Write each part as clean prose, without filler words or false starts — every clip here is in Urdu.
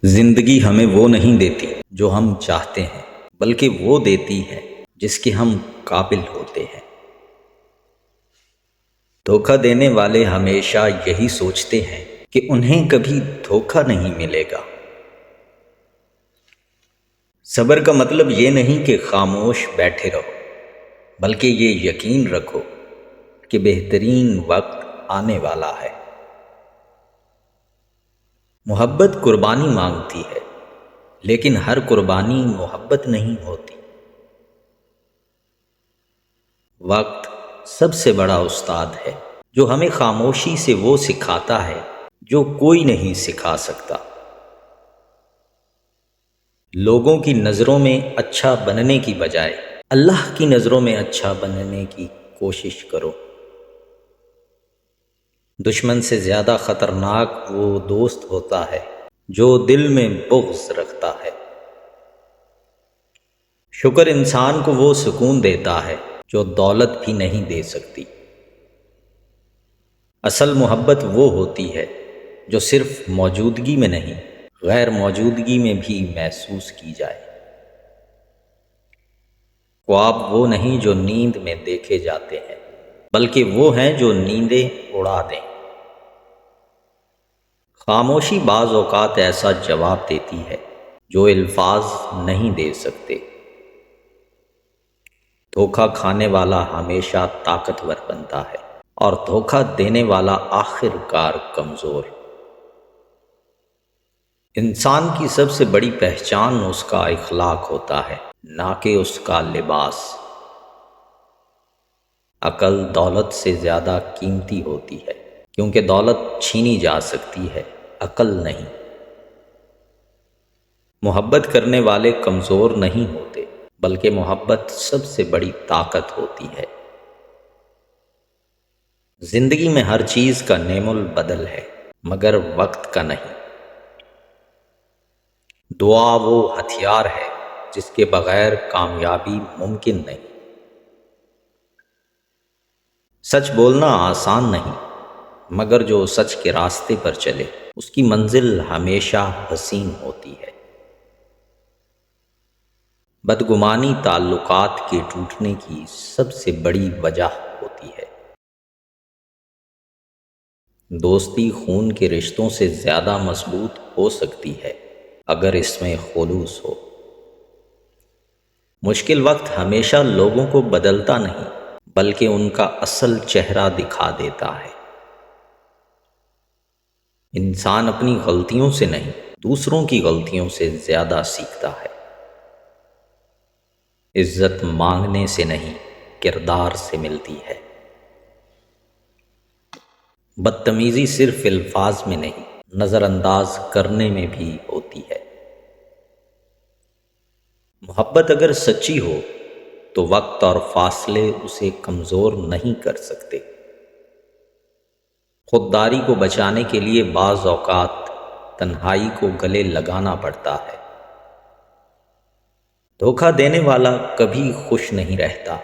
زندگی ہمیں وہ نہیں دیتی جو ہم چاہتے ہیں، بلکہ وہ دیتی ہے جس کے ہم قابل ہوتے ہیں۔ دھوکہ دینے والے ہمیشہ یہی سوچتے ہیں کہ انہیں کبھی دھوکہ نہیں ملے گا۔ صبر کا مطلب یہ نہیں کہ خاموش بیٹھے رہو، بلکہ یہ یقین رکھو کہ بہترین وقت آنے والا ہے۔ محبت قربانی مانگتی ہے، لیکن ہر قربانی محبت نہیں ہوتی۔ وقت سب سے بڑا استاد ہے، جو ہمیں خاموشی سے وہ سکھاتا ہے جو کوئی نہیں سکھا سکتا۔ لوگوں کی نظروں میں اچھا بننے کی بجائے اللہ کی نظروں میں اچھا بننے کی کوشش کرو۔ دشمن سے زیادہ خطرناک وہ دوست ہوتا ہے جو دل میں بغض رکھتا ہے۔ شکر انسان کو وہ سکون دیتا ہے جو دولت بھی نہیں دے سکتی۔ اصل محبت وہ ہوتی ہے جو صرف موجودگی میں نہیں، غیر موجودگی میں بھی محسوس کی جائے۔ خواب وہ نہیں جو نیند میں دیکھے جاتے ہیں، بلکہ وہ ہیں جو نیندیں اڑا دیں۔ خاموشی بعض اوقات ایسا جواب دیتی ہے جو الفاظ نہیں دے سکتے۔ دھوکہ کھانے والا ہمیشہ طاقتور بنتا ہے، اور دھوکہ دینے والا آخر کار کمزور۔ انسان کی سب سے بڑی پہچان اس کا اخلاق ہوتا ہے، نہ کہ اس کا لباس۔ عقل دولت سے زیادہ قیمتی ہوتی ہے، کیونکہ دولت چھینی جا سکتی ہے، عقل نہیں۔ محبت کرنے والے کمزور نہیں ہوتے، بلکہ محبت سب سے بڑی طاقت ہوتی ہے۔ زندگی میں ہر چیز کا نعم البدل ہے، مگر وقت کا نہیں۔ دعا وہ ہتھیار ہے جس کے بغیر کامیابی ممکن نہیں۔ سچ بولنا آسان نہیں، مگر جو سچ کے راستے پر چلے اس کی منزل ہمیشہ حسین ہوتی ہے۔ بدگمانی تعلقات کے ٹوٹنے کی سب سے بڑی وجہ ہوتی ہے۔ دوستی خون کے رشتوں سے زیادہ مضبوط ہو سکتی ہے اگر اس میں خلوص ہو۔ مشکل وقت ہمیشہ لوگوں کو بدلتا نہیں، بلکہ ان کا اصل چہرہ دکھا دیتا ہے۔ انسان اپنی غلطیوں سے نہیں، دوسروں کی غلطیوں سے زیادہ سیکھتا ہے۔ عزت مانگنے سے نہیں، کردار سے ملتی ہے۔ بدتمیزی صرف الفاظ میں نہیں، نظر انداز کرنے میں بھی ہوتی ہے۔ محبت اگر سچی ہو تو وقت اور فاصلے اسے کمزور نہیں کر سکتے۔ خودداری کو بچانے کے لیے بعض اوقات تنہائی کو گلے لگانا پڑتا ہے۔ دھوکہ دینے والا کبھی خوش نہیں رہتا،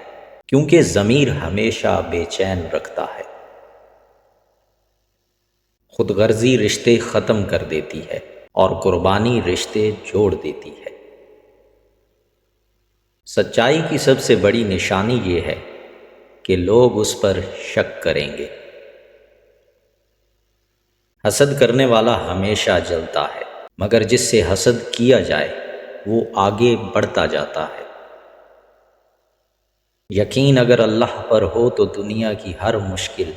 کیونکہ ضمیر ہمیشہ بے چین رکھتا ہے۔ خود غرضی رشتے ختم کر دیتی ہے، اور قربانی رشتے جوڑ دیتی ہے۔ سچائی کی سب سے بڑی نشانی یہ ہے کہ لوگ اس پر شک کریں گے۔ حسد کرنے والا ہمیشہ جلتا ہے، مگر جس سے حسد کیا جائے وہ آگے بڑھتا جاتا ہے۔ یقین اگر اللہ پر ہو تو دنیا کی ہر مشکل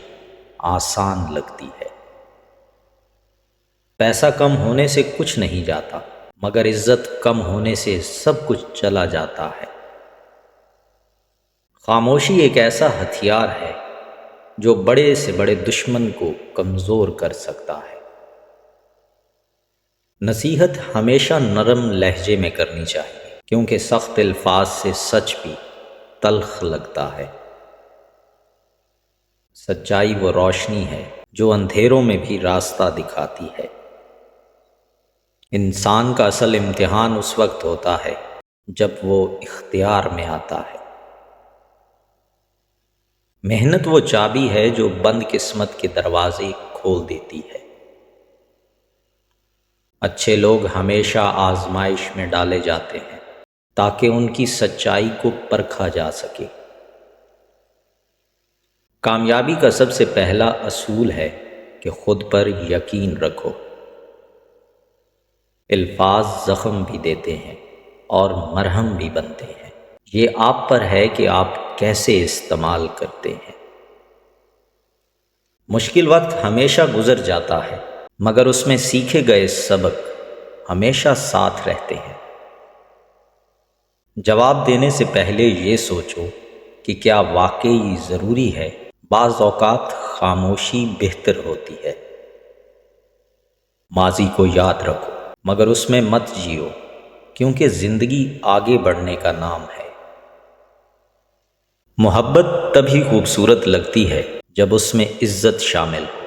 آسان لگتی ہے۔ پیسہ کم ہونے سے کچھ نہیں جاتا، مگر عزت کم ہونے سے سب کچھ چلا جاتا ہے۔ خاموشی ایک ایسا ہتھیار ہے جو بڑے سے بڑے دشمن کو کمزور کر سکتا ہے۔ نصیحت ہمیشہ نرم لہجے میں کرنی چاہیے، کیونکہ سخت الفاظ سے سچ بھی تلخ لگتا ہے۔ سچائی وہ روشنی ہے جو اندھیروں میں بھی راستہ دکھاتی ہے۔ انسان کا اصل امتحان اس وقت ہوتا ہے جب وہ اختیار میں آتا ہے۔ محنت وہ چابی ہے جو بند قسمت کے دروازے کھول دیتی ہے۔ اچھے لوگ ہمیشہ آزمائش میں ڈالے جاتے ہیں تاکہ ان کی سچائی کو پرکھا جا سکے۔ کامیابی کا سب سے پہلا اصول ہے کہ خود پر یقین رکھو۔ الفاظ زخم بھی دیتے ہیں اور مرہم بھی بنتے ہیں، یہ آپ پر ہے کہ آپ کیسے استعمال کرتے ہیں۔ مشکل وقت ہمیشہ گزر جاتا ہے، مگر اس میں سیکھے گئے سبق ہمیشہ ساتھ رہتے ہیں۔ جواب دینے سے پہلے یہ سوچو کہ کیا واقعی ضروری ہے۔ بعض اوقات خاموشی بہتر ہوتی ہے۔ ماضی کو یاد رکھو مگر اس میں مت جیو، کیونکہ زندگی آگے بڑھنے کا نام ہے۔ محبت تبھی خوبصورت لگتی ہے جب اس میں عزت شامل ہو۔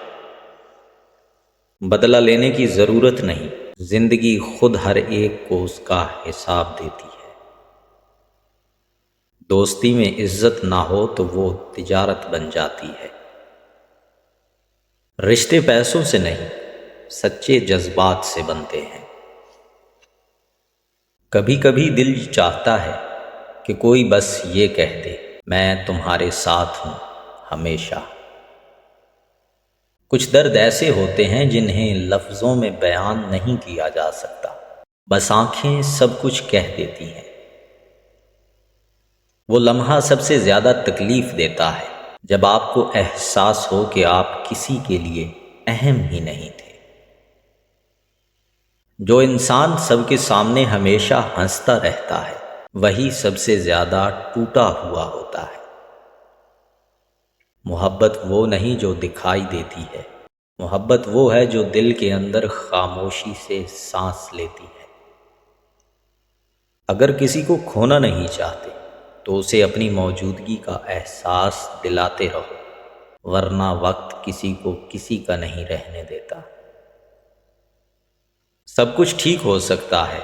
بدلہ لینے کی ضرورت نہیں، زندگی خود ہر ایک کو اس کا حساب دیتی ہے۔ دوستی میں عزت نہ ہو تو وہ تجارت بن جاتی ہے۔ رشتے پیسوں سے نہیں، سچے جذبات سے بنتے ہیں۔ کبھی کبھی دل چاہتا ہے کہ کوئی بس یہ کہہ دے، میں تمہارے ساتھ ہوں ہمیشہ۔ کچھ درد ایسے ہوتے ہیں جنہیں لفظوں میں بیان نہیں کیا جا سکتا، بس آنکھیں سب کچھ کہہ دیتی ہیں۔ وہ لمحہ سب سے زیادہ تکلیف دیتا ہے جب آپ کو احساس ہو کہ آپ کسی کے لیے اہم ہی نہیں تھے۔ جو انسان سب کے سامنے ہمیشہ ہنستا رہتا ہے وہی سب سے زیادہ ٹوٹا ہوا ہوتا ہے۔ محبت وہ نہیں جو دکھائی دیتی ہے، محبت وہ ہے جو دل کے اندر خاموشی سے سانس لیتی ہے۔ اگر کسی کو کھونا نہیں چاہتے تو اسے اپنی موجودگی کا احساس دلاتے رہو، ورنہ وقت کسی کو کسی کا نہیں رہنے دیتا۔ سب کچھ ٹھیک ہو سکتا ہے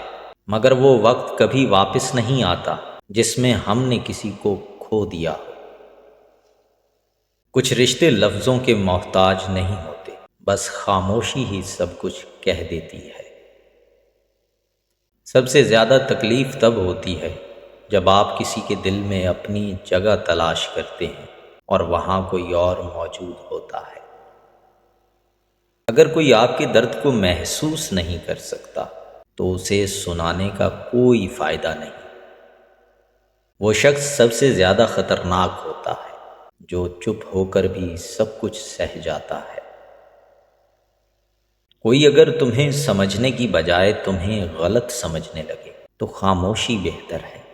مگر وہ وقت کبھی واپس نہیں آتا جس میں ہم نے کسی کو کھو دیا ہو۔ کچھ رشتے لفظوں کے محتاج نہیں ہوتے، بس خاموشی ہی سب کچھ کہہ دیتی ہے۔ سب سے زیادہ تکلیف تب ہوتی ہے جب آپ کسی کے دل میں اپنی جگہ تلاش کرتے ہیں اور وہاں کوئی اور موجود ہوتا ہے۔ اگر کوئی آپ کے درد کو محسوس نہیں کر سکتا تو اسے سنانے کا کوئی فائدہ نہیں۔ وہ شخص سب سے زیادہ خطرناک ہوتا ہے جو چپ ہو کر بھی سب کچھ سہ جاتا ہے۔ کوئی اگر تمہیں سمجھنے کی بجائے تمہیں غلط سمجھنے لگے تو خاموشی بہتر ہے۔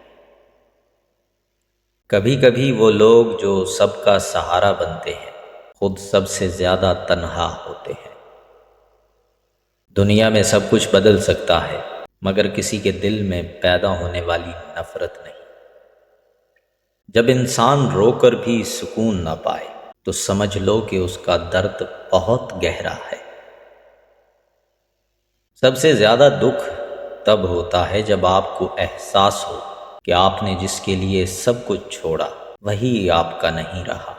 کبھی کبھی وہ لوگ جو سب کا سہارا بنتے ہیں خود سب سے زیادہ تنہا ہوتے ہیں۔ دنیا میں سب کچھ بدل سکتا ہے مگر کسی کے دل میں پیدا ہونے والی نفرت نہیں۔ جب انسان رو کر بھی سکون نہ پائے تو سمجھ لو کہ اس کا درد بہت گہرا ہے۔ سب سے زیادہ دکھ تب ہوتا ہے جب آپ کو احساس ہو کہ آپ نے جس کے لیے سب کچھ چھوڑا وہی آپ کا نہیں رہا۔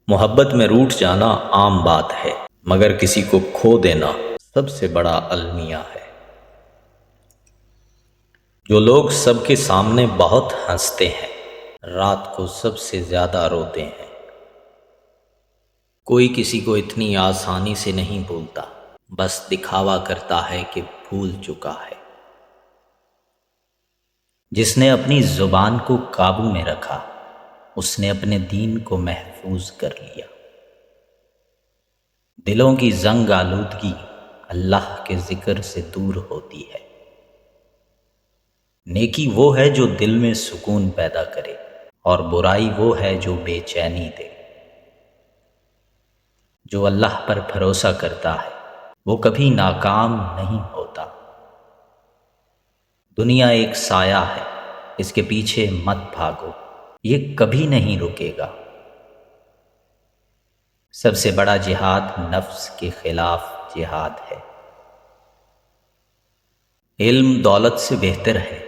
محبت میں روٹھ جانا عام بات ہے مگر کسی کو کھو دینا سب سے بڑا المیہ ہے۔ جو لوگ سب کے سامنے بہت ہنستے ہیں رات کو سب سے زیادہ روتے ہیں۔ کوئی کسی کو اتنی آسانی سے نہیں بھولتا، بس دکھاوا کرتا ہے کہ بھول چکا ہے۔ جس نے اپنی زبان کو قابو میں رکھا اس نے اپنے دین کو محفوظ کر لیا۔ دلوں کی زنگ آلودگی اللہ کے ذکر سے دور ہوتی ہے۔ نیکی وہ ہے جو دل میں سکون پیدا کرے اور برائی وہ ہے جو بے چینی دے۔ جو اللہ پر بھروسہ کرتا ہے وہ کبھی ناکام نہیں ہوتا۔ دنیا ایک سایہ ہے، اس کے پیچھے مت بھاگو، یہ کبھی نہیں رکے گا۔ سب سے بڑا جہاد نفس کے خلاف جہاد ہے۔ علم دولت سے بہتر ہے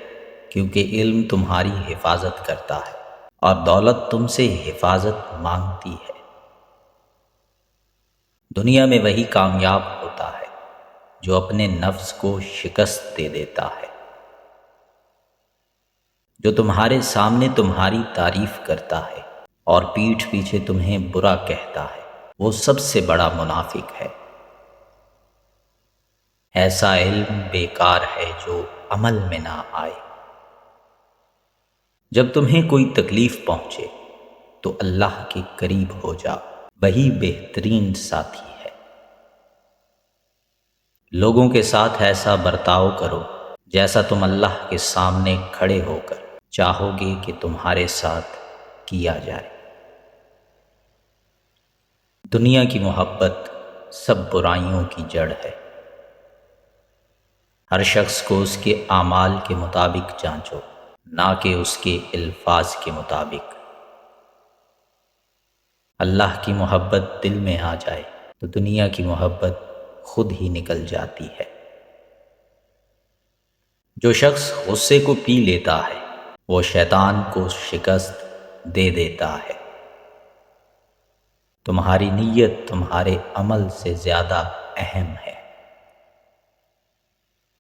کیونکہ علم تمہاری حفاظت کرتا ہے اور دولت تم سے حفاظت مانگتی ہے۔ دنیا میں وہی کامیاب ہوتا ہے جو اپنے نفس کو شکست دے دیتا ہے، جو تمہارے سامنے تمہاری تعریف کرتا ہے اور پیٹھ پیچھے تمہیں برا کہتا ہے، وہ سب سے بڑا منافق ہے۔ ایسا علم بیکار ہے جو عمل میں نہ آئے۔ جب تمہیں کوئی تکلیف پہنچے تو اللہ کے قریب ہو جاؤ، وہی بہترین ساتھی ہے۔ لوگوں کے ساتھ ایسا برتاؤ کرو جیسا تم اللہ کے سامنے کھڑے ہو کر چاہو گے کہ تمہارے ساتھ کیا جائے۔ دنیا کی محبت سب برائیوں کی جڑ ہے۔ ہر شخص کو اس کے اعمال کے مطابق جانچو، نہ کہ اس کے الفاظ کے مطابق۔ اللہ کی محبت دل میں آ جائے تو دنیا کی محبت خود ہی نکل جاتی ہے۔ جو شخص غصے کو پی لیتا ہے وہ شیطان کو شکست دے دیتا ہے۔ تمہاری نیت تمہارے عمل سے زیادہ اہم ہے۔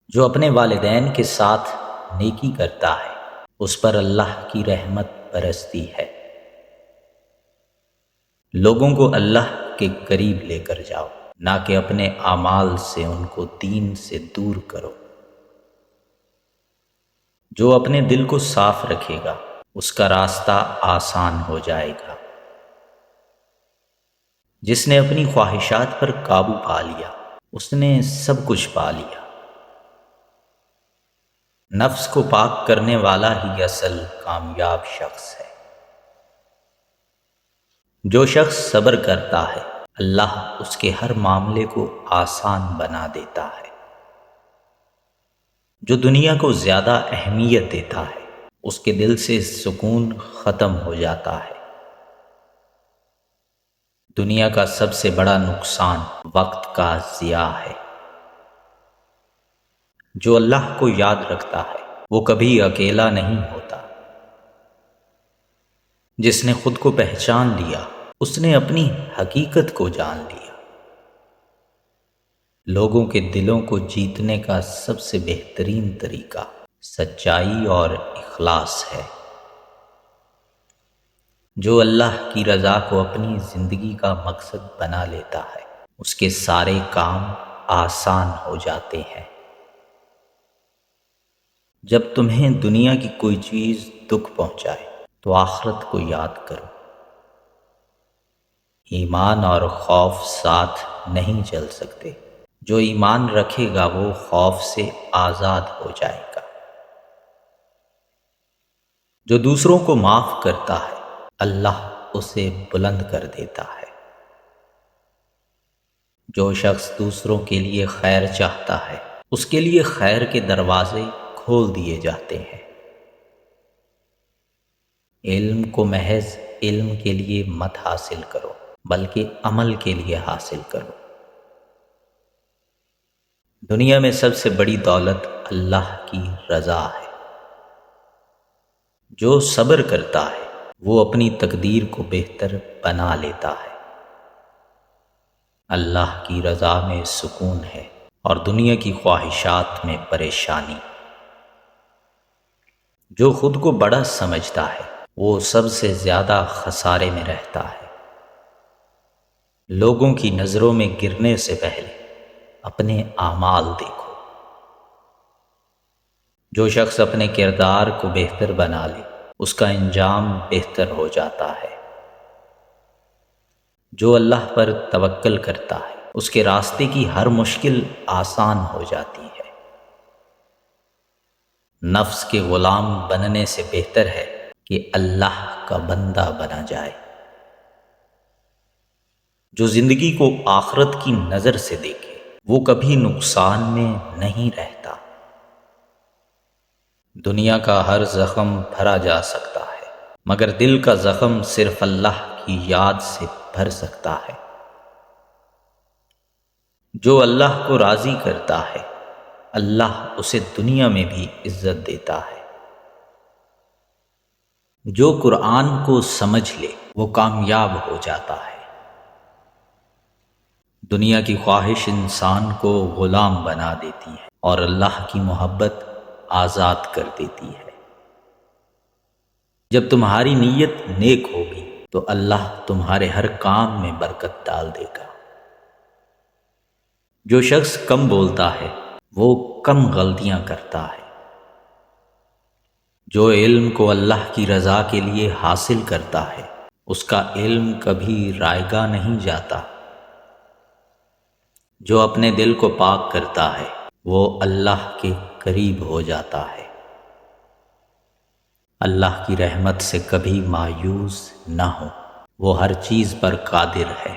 جو اپنے والدین کے ساتھ نیکی کرتا ہے اس پر اللہ کی رحمت برستی ہے۔ لوگوں کو اللہ کے قریب لے کر جاؤ، نہ کہ اپنے اعمال سے ان کو دین سے دور کرو۔ جو اپنے دل کو صاف رکھے گا اس کا راستہ آسان ہو جائے گا۔ جس نے اپنی خواہشات پر قابو پا لیا اس نے سب کچھ پا لیا۔ نفس کو پاک کرنے والا ہی اصل کامیاب شخص ہے۔ جو شخص صبر کرتا ہے اللہ اس کے ہر معاملے کو آسان بنا دیتا ہے۔ جو دنیا کو زیادہ اہمیت دیتا ہے اس کے دل سے سکون ختم ہو جاتا ہے۔ دنیا کا سب سے بڑا نقصان وقت کا ضیاع ہے۔ جو اللہ کو یاد رکھتا ہے وہ کبھی اکیلا نہیں ہوتا۔ جس نے خود کو پہچان لیا اس نے اپنی حقیقت کو جان لیا۔ لوگوں کے دلوں کو جیتنے کا سب سے بہترین طریقہ سچائی اور اخلاص ہے۔ جو اللہ کی رضا کو اپنی زندگی کا مقصد بنا لیتا ہے اس کے سارے کام آسان ہو جاتے ہیں۔ جب تمہیں دنیا کی کوئی چیز دکھ پہنچائے تو آخرت کو یاد کرو۔ ایمان اور خوف ساتھ نہیں چل سکتے۔ جو ایمان رکھے گا وہ خوف سے آزاد ہو جائے گا۔ جو دوسروں کو معاف کرتا ہے اللہ اسے بلند کر دیتا ہے۔ جو شخص دوسروں کے لیے خیر چاہتا ہے اس کے لیے خیر کے دروازے کھول دیے جاتے ہیں۔ علم کو محض علم کے لیے مت حاصل کرو بلکہ عمل کے لیے حاصل کرو۔ دنیا میں سب سے بڑی دولت اللہ کی رضا ہے۔ جو صبر کرتا ہے وہ اپنی تقدیر کو بہتر بنا لیتا ہے۔ اللہ کی رضا میں سکون ہے اور دنیا کی خواہشات میں پریشانی۔ جو خود کو بڑا سمجھتا ہے وہ سب سے زیادہ خسارے میں رہتا ہے۔ لوگوں کی نظروں میں گرنے سے پہلے اپنے اعمال دیکھو۔ جو شخص اپنے کردار کو بہتر بنا لے اس کا انجام بہتر ہو جاتا ہے۔ جو اللہ پر توکل کرتا ہے اس کے راستے کی ہر مشکل آسان ہو جاتی ہے۔ نفس کے غلام بننے سے بہتر ہے کہ اللہ کا بندہ بنا جائے۔ جو زندگی کو آخرت کی نظر سے دیکھے وہ کبھی نقصان میں نہیں رہتا۔ دنیا کا ہر زخم بھرا جا سکتا ہے مگر دل کا زخم صرف اللہ کی یاد سے بھر سکتا ہے۔ جو اللہ کو راضی کرتا ہے اللہ اسے دنیا میں بھی عزت دیتا ہے۔ جو قرآن کو سمجھ لے وہ کامیاب ہو جاتا ہے۔ دنیا کی خواہش انسان کو غلام بنا دیتی ہے اور اللہ کی محبت آزاد کر دیتی ہے۔ جب تمہاری نیت نیک ہوگی تو اللہ تمہارے ہر کام میں برکت ڈال دے گا۔ جو شخص کم بولتا ہے وہ کم غلطیاں کرتا ہے۔ جو علم کو اللہ کی رضا کے لیے حاصل کرتا ہے اس کا علم کبھی رائگاں نہیں جاتا۔ جو اپنے دل کو پاک کرتا ہے وہ اللہ کے قریب ہو جاتا ہے۔ اللہ کی رحمت سے کبھی مایوس نہ ہو، وہ ہر چیز پر قادر ہے۔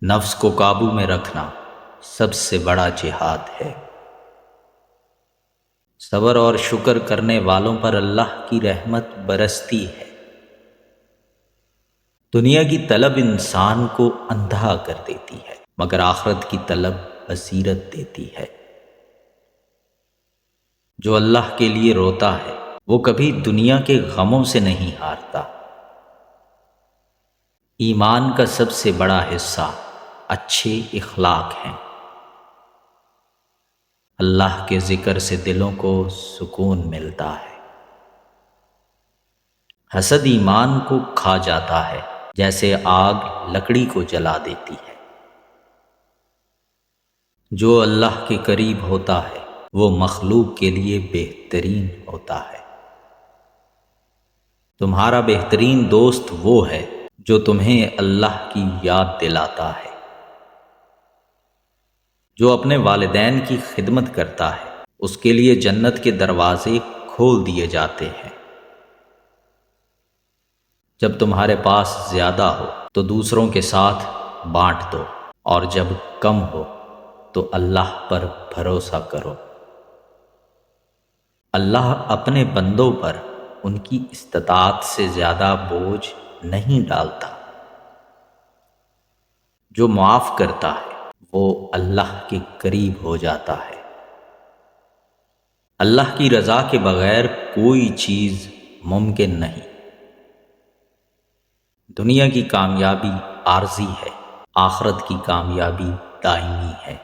نفس کو قابو میں رکھنا سب سے بڑا جہاد ہے۔ صبر اور شکر کرنے والوں پر اللہ کی رحمت برستی ہے۔ دنیا کی طلب انسان کو اندھا کر دیتی ہے مگر آخرت کی طلب بصیرت دیتی ہے۔ جو اللہ کے لیے روتا ہے وہ کبھی دنیا کے غموں سے نہیں ہارتا۔ ایمان کا سب سے بڑا حصہ اچھے اخلاق ہیں۔ اللہ کے ذکر سے دلوں کو سکون ملتا ہے۔ حسد ایمان کو کھا جاتا ہے جیسے آگ لکڑی کو جلا دیتی ہے۔ جو اللہ کے قریب ہوتا ہے وہ مخلوق کے لیے بہترین ہوتا ہے۔ تمہارا بہترین دوست وہ ہے جو تمہیں اللہ کی یاد دلاتا ہے۔ جو اپنے والدین کی خدمت کرتا ہے اس کے لیے جنت کے دروازے کھول دیے جاتے ہیں۔ جب تمہارے پاس زیادہ ہو تو دوسروں کے ساتھ بانٹ دو اور جب کم ہو تو اللہ پر بھروسہ کرو۔ اللہ اپنے بندوں پر ان کی استطاعت سے زیادہ بوجھ نہیں ڈالتا۔ جو معاف کرتا ہے وہ اللہ کے قریب ہو جاتا ہے۔ اللہ کی رضا کے بغیر کوئی چیز ممکن نہیں۔ دنیا کی کامیابی عارضی ہے، آخرت کی کامیابی دائمی ہے۔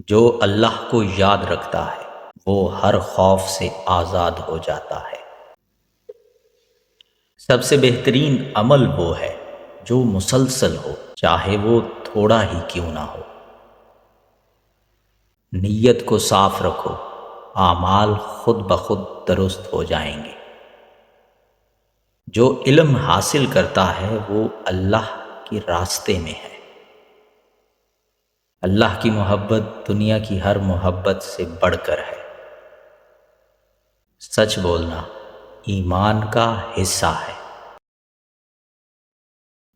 جو اللہ کو یاد رکھتا ہے وہ ہر خوف سے آزاد ہو جاتا ہے۔ سب سے بہترین عمل وہ ہے جو مسلسل ہو چاہے وہ تھوڑا ہی کیوں نہ ہو۔ نیت کو صاف رکھو، اعمال خود بخود درست ہو جائیں گے۔ جو علم حاصل کرتا ہے وہ اللہ کے راستے میں ہے۔ اللہ کی محبت دنیا کی ہر محبت سے بڑھ کر ہے۔ سچ بولنا ایمان کا حصہ ہے۔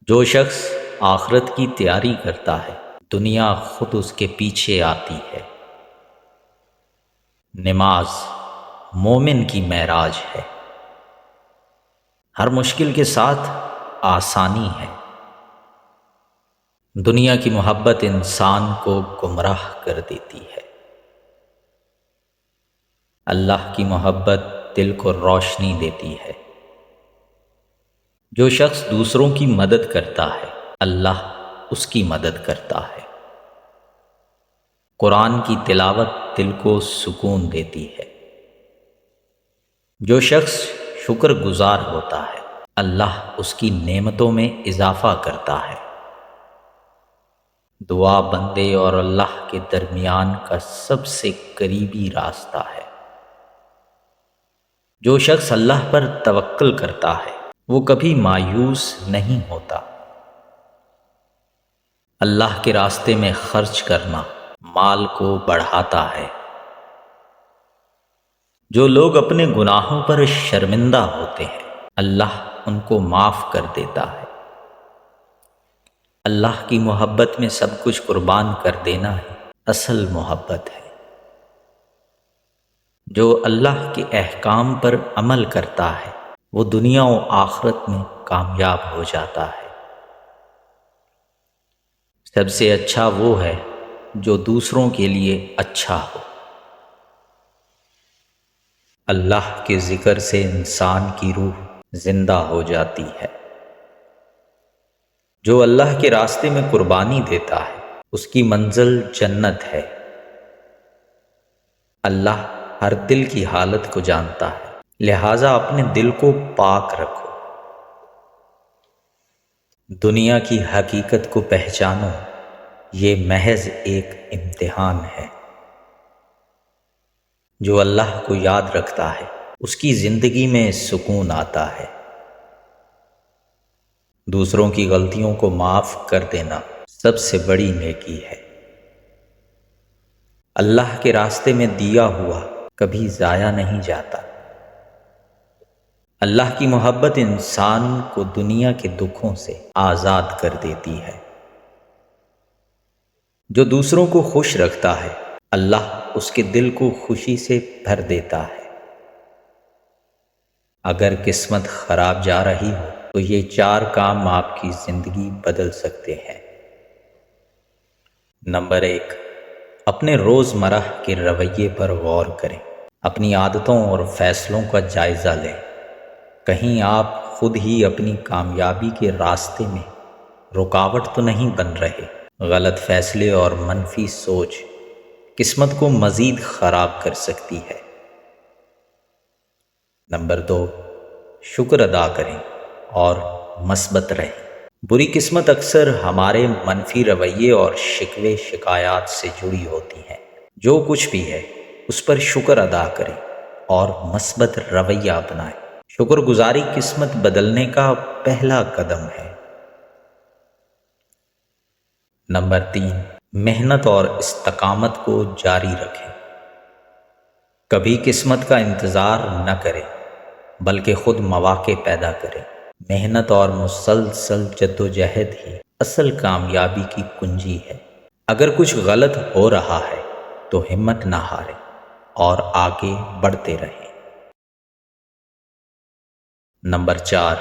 جو شخص آخرت کی تیاری کرتا ہے دنیا خود اس کے پیچھے آتی ہے۔ نماز مومن کی معراج ہے۔ ہر مشکل کے ساتھ آسانی ہے۔ دنیا کی محبت انسان کو گمراہ کر دیتی ہے۔ اللہ کی محبت دل کو روشنی دیتی ہے۔ جو شخص دوسروں کی مدد کرتا ہے اللہ اس کی مدد کرتا ہے۔ قرآن کی تلاوت دل کو سکون دیتی ہے۔ جو شخص شکر گزار ہوتا ہے اللہ اس کی نعمتوں میں اضافہ کرتا ہے۔ دعا بندے اور اللہ کے درمیان کا سب سے قریبی راستہ ہے۔ جو شخص اللہ پر توکل کرتا ہے وہ کبھی مایوس نہیں ہوتا۔ اللہ کے راستے میں خرچ کرنا مال کو بڑھاتا ہے۔ جو لوگ اپنے گناہوں پر شرمندہ ہوتے ہیں اللہ ان کو معاف کر دیتا ہے۔ اللہ کی محبت میں سب کچھ قربان کر دینا ہے اصل محبت ہے۔ جو اللہ کے احکام پر عمل کرتا ہے وہ دنیا و آخرت میں کامیاب ہو جاتا ہے۔ سب سے اچھا وہ ہے جو دوسروں کے لیے اچھا ہو۔ اللہ کے ذکر سے انسان کی روح زندہ ہو جاتی ہے۔ جو اللہ کے راستے میں قربانی دیتا ہے اس کی منزل جنت ہے۔ اللہ ہر دل کی حالت کو جانتا ہے، لہٰذا اپنے دل کو پاک رکھو۔ دنیا کی حقیقت کو پہچانو، یہ محض ایک امتحان ہے۔ جو اللہ کو یاد رکھتا ہے اس کی زندگی میں سکون آتا ہے۔ دوسروں کی غلطیوں کو معاف کر دینا سب سے بڑی نیکی ہے۔ اللہ کے راستے میں دیا ہوا کبھی ضائع نہیں جاتا۔ اللہ کی محبت انسان کو دنیا کے دکھوں سے آزاد کر دیتی ہے۔ جو دوسروں کو خوش رکھتا ہے اللہ اس کے دل کو خوشی سے بھر دیتا ہے۔ اگر قسمت خراب جا رہی ہو تو یہ 4 کام آپ کی زندگی بدل سکتے ہیں۔ نمبر 1، اپنے روزمرہ کے رویے پر غور کریں۔ اپنی عادتوں اور فیصلوں کا جائزہ لیں۔ کہیں آپ خود ہی اپنی کامیابی کے راستے میں رکاوٹ تو نہیں بن رہے؟ غلط فیصلے اور منفی سوچ قسمت کو مزید خراب کر سکتی ہے۔ نمبر 2، شکر ادا کریں اور مثبت رہیں۔ بری قسمت اکثر ہمارے منفی رویے اور شکوے شکایات سے جڑی ہوتی ہیں۔ جو کچھ بھی ہے اس پر شکر ادا کریں اور مثبت رویہ اپنائیں۔ شکر گزاری قسمت بدلنے کا پہلا قدم ہے۔ نمبر 3، محنت اور استقامت کو جاری رکھیں۔ کبھی قسمت کا انتظار نہ کریں بلکہ خود مواقع پیدا کریں۔ محنت اور مسلسل جدوجہد ہی اصل کامیابی کی کنجی ہے۔ اگر کچھ غلط ہو رہا ہے تو ہمت نہ ہاریں اور آگے بڑھتے رہیں۔ نمبر 4،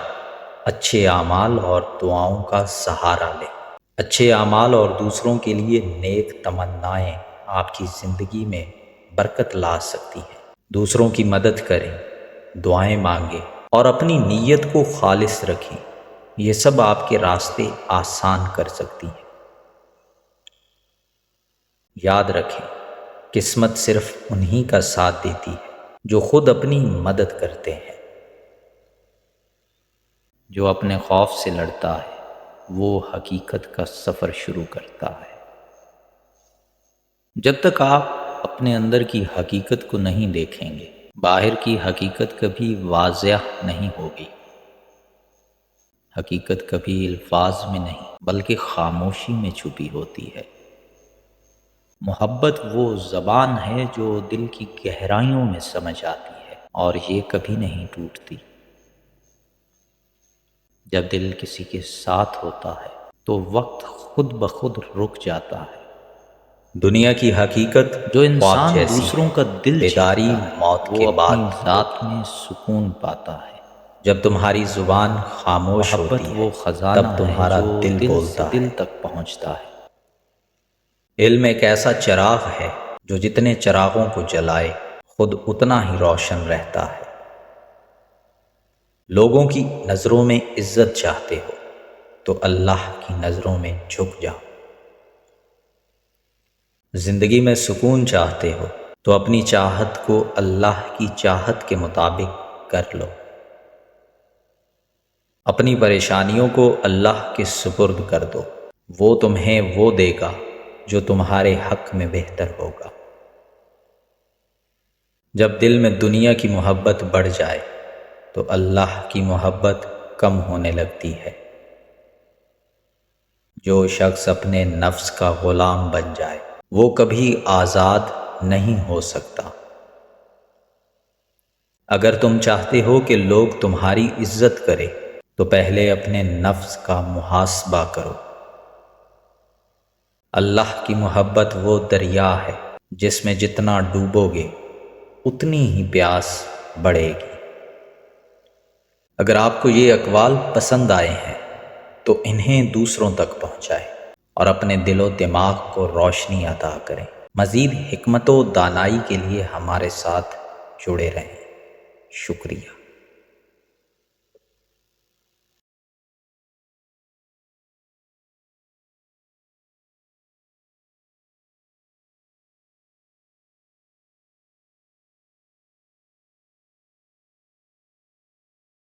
اچھے اعمال اور دعاؤں کا سہارا لیں۔ اچھے اعمال اور دوسروں کے لیے نیک تمنائیں آپ کی زندگی میں برکت لا سکتی ہیں۔ دوسروں کی مدد کریں، دعائیں مانگیں اور اپنی نیت کو خالص رکھیں۔ یہ سب آپ کے راستے آسان کر سکتی ہیں۔ یاد رکھیں، قسمت صرف انہی کا ساتھ دیتی ہے جو خود اپنی مدد کرتے ہیں۔ جو اپنے خوف سے لڑتا ہے وہ حقیقت کا سفر شروع کرتا ہے۔ جب تک آپ اپنے اندر کی حقیقت کو نہیں دیکھیں گے، باہر کی حقیقت کبھی واضح نہیں ہوگی۔ حقیقت کبھی الفاظ میں نہیں بلکہ خاموشی میں چھپی ہوتی ہے۔ محبت وہ زبان ہے جو دل کی گہرائیوں میں سمجھ آتی ہے اور یہ کبھی نہیں ٹوٹتی۔ جب دل کسی کے ساتھ ہوتا ہے تو وقت خود بخود رک جاتا ہے۔ دنیا کی حقیقت جو انسان دوسروں کا دل بیداری موت کے بعد ذات میں سکون پاتا ہے۔ جب تمہاری زبان خاموش ہوتی ہے وہ خزانہ تب تمہارا دل بولتا ہے، دل تک پہنچتا ہے۔ علم ایک ایسا چراغ ہے جو جتنے چراغوں کو جلائے خود اتنا ہی روشن رہتا ہے۔ لوگوں کی نظروں میں عزت چاہتے ہو تو اللہ کی نظروں میں جھک جاؤ۔ زندگی میں سکون چاہتے ہو تو اپنی چاہت کو اللہ کی چاہت کے مطابق کر لو۔ اپنی پریشانیوں کو اللہ کے سپرد کر دو، وہ تمہیں وہ دے گا جو تمہارے حق میں بہتر ہوگا۔ جب دل میں دنیا کی محبت بڑھ جائے تو اللہ کی محبت کم ہونے لگتی ہے۔ جو شخص اپنے نفس کا غلام بن جائے وہ کبھی آزاد نہیں ہو سکتا۔ اگر تم چاہتے ہو کہ لوگ تمہاری عزت کریں تو پہلے اپنے نفس کا محاسبہ کرو۔ اللہ کی محبت وہ دریا ہے جس میں جتنا ڈوبو گے اتنی ہی پیاس بڑھے گی۔ اگر آپ کو یہ اقوال پسند آئے ہیں تو انہیں دوسروں تک پہنچائیں اور اپنے دل و دماغ کو روشنی عطا کریں۔ مزید حکمت و دانائی کے لیے ہمارے ساتھ جڑے رہیں۔ شکریہ۔